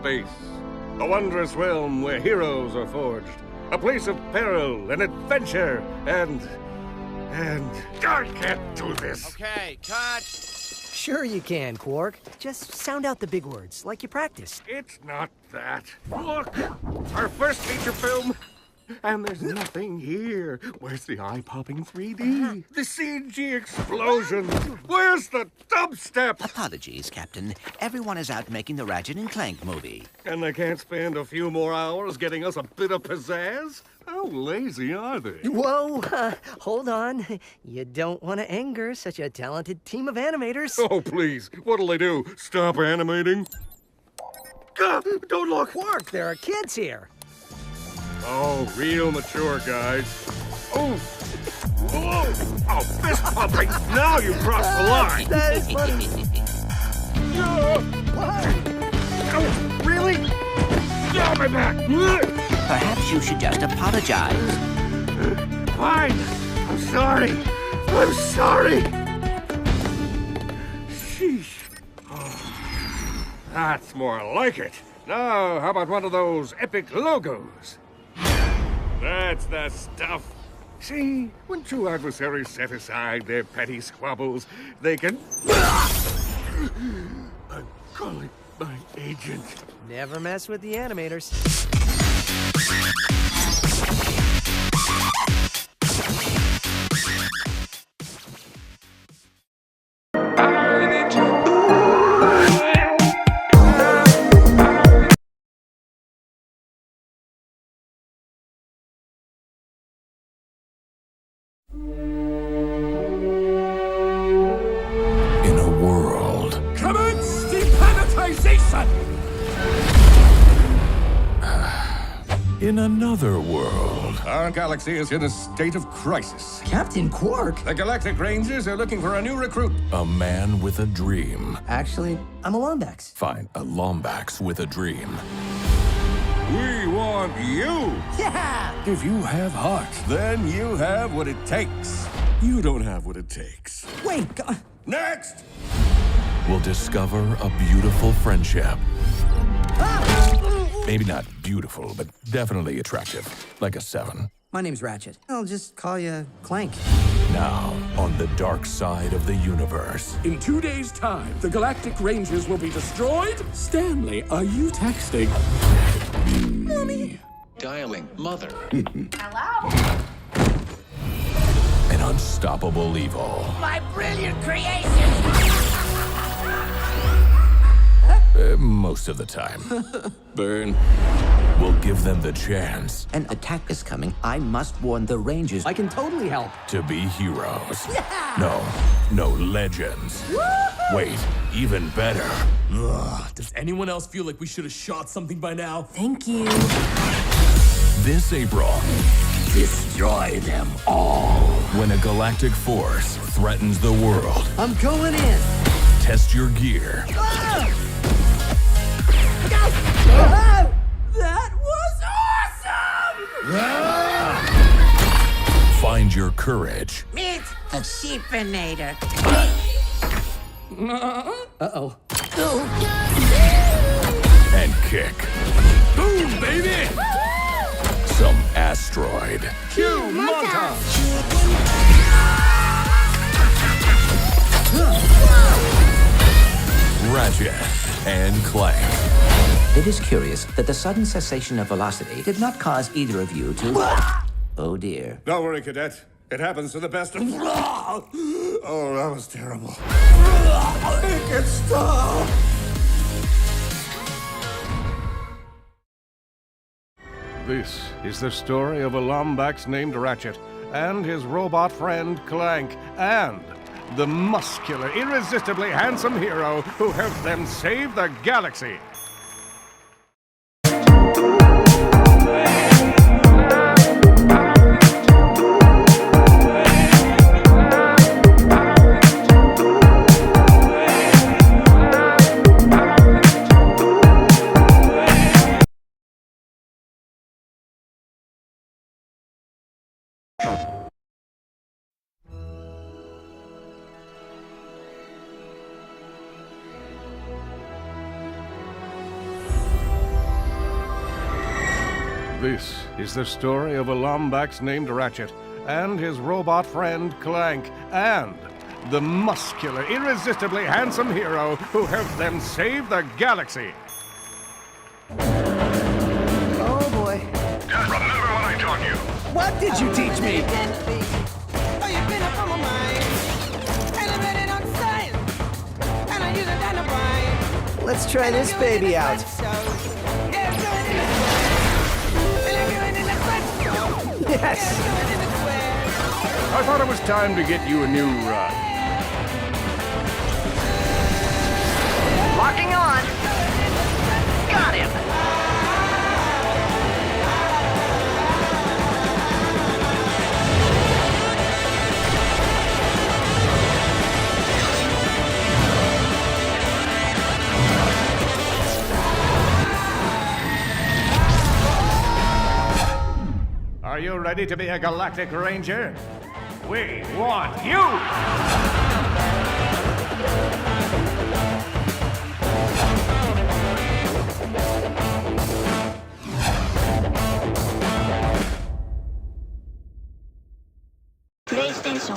space. A wondrous realm where heroes are forged. A place of peril and adventure and... I can't do this. Okay, cut! Sure you can, Quark. Just sound out the big words, like you practiced. It's not that. Look! Our first feature film! And there's nothing here. Where's the eye-popping 3D? The CG explosions? Where's the dubstep? Apologies, Captain. Everyone is out making the Ratchet and Clank movie. And they can't spend a few more hours getting us a bit of pizzazz? How lazy are they? Whoa, hold on. You don't want to anger such a talented team of animators. Oh, please. What'll they do? Stop animating? Gah, don't look! Quark, there are kids here. Oh, real mature guys. Oh! Whoa! Oh, fist pumping! Now you crossed the line! That is funny. Oh, really? Get my back! Perhaps you should just apologize. Fine. I'm sorry. I'm sorry. Sheesh. Oh, that's more like it. Now, how about one of those epic logos? That's the stuff. See, when two adversaries set aside their petty squabbles, they can... I'm calling my agent. Never mess with the animators. In a world. Commence deplanetization! In another world. Our galaxy is in a state of crisis. Captain Quark? The Galactic Rangers are looking for a new recruit. A man with a dream. Actually, I'm a Lombax. Fine, a Lombax with a dream. We want you. Yeah! If you have heart, then you have what it takes. You don't have what it takes. Wait, Next! Will discover a beautiful friendship. Maybe not beautiful, but definitely attractive. Like a 7. my name's Ratchet. I'll just call you Clank. Now, on the dark side of the universe. In 2 days' time, the Galactic Rangers will be destroyed? Stanley, are you texting? Mommy. Dialing mother. Hello? An unstoppable evil. My brilliant creation! Most of the time. Burn. We'll give them the chance An attack is coming. I must warn the Rangers. I can totally help. to be heroes. No, legends. Wait, even better. Does anyone else feel like we should have shot something by now? Thank you. This April, Destroy them all. when a galactic force threatens the world, I'm going in. test your gear. That was awesome! Find your courage Meet the sheepinator. Uh-oh. and kick Boom, baby! some asteroid. Cue montage! Ratchet and Clank. It is curious that the sudden cessation of velocity did not cause either of you to... Oh, dear. Don't worry, Cadet. It happens to the best of... Oh, that was terrible. Make it stop! This is the story of a Lombax named Ratchet and his robot friend Clank and the muscular, irresistibly handsome hero who helped them save the galaxy. This is the story of a Lombax named Ratchet and his robot friend Clank and the muscular, irresistibly handsome hero who helped them save the galaxy. Oh boy. Just remember what I taught you. What did you teach me? Let's try this baby out. Yes! I thought it was time to get you a new ride. Locking on. Got him! Are you ready to be a Galactic Ranger? We want you! PlayStation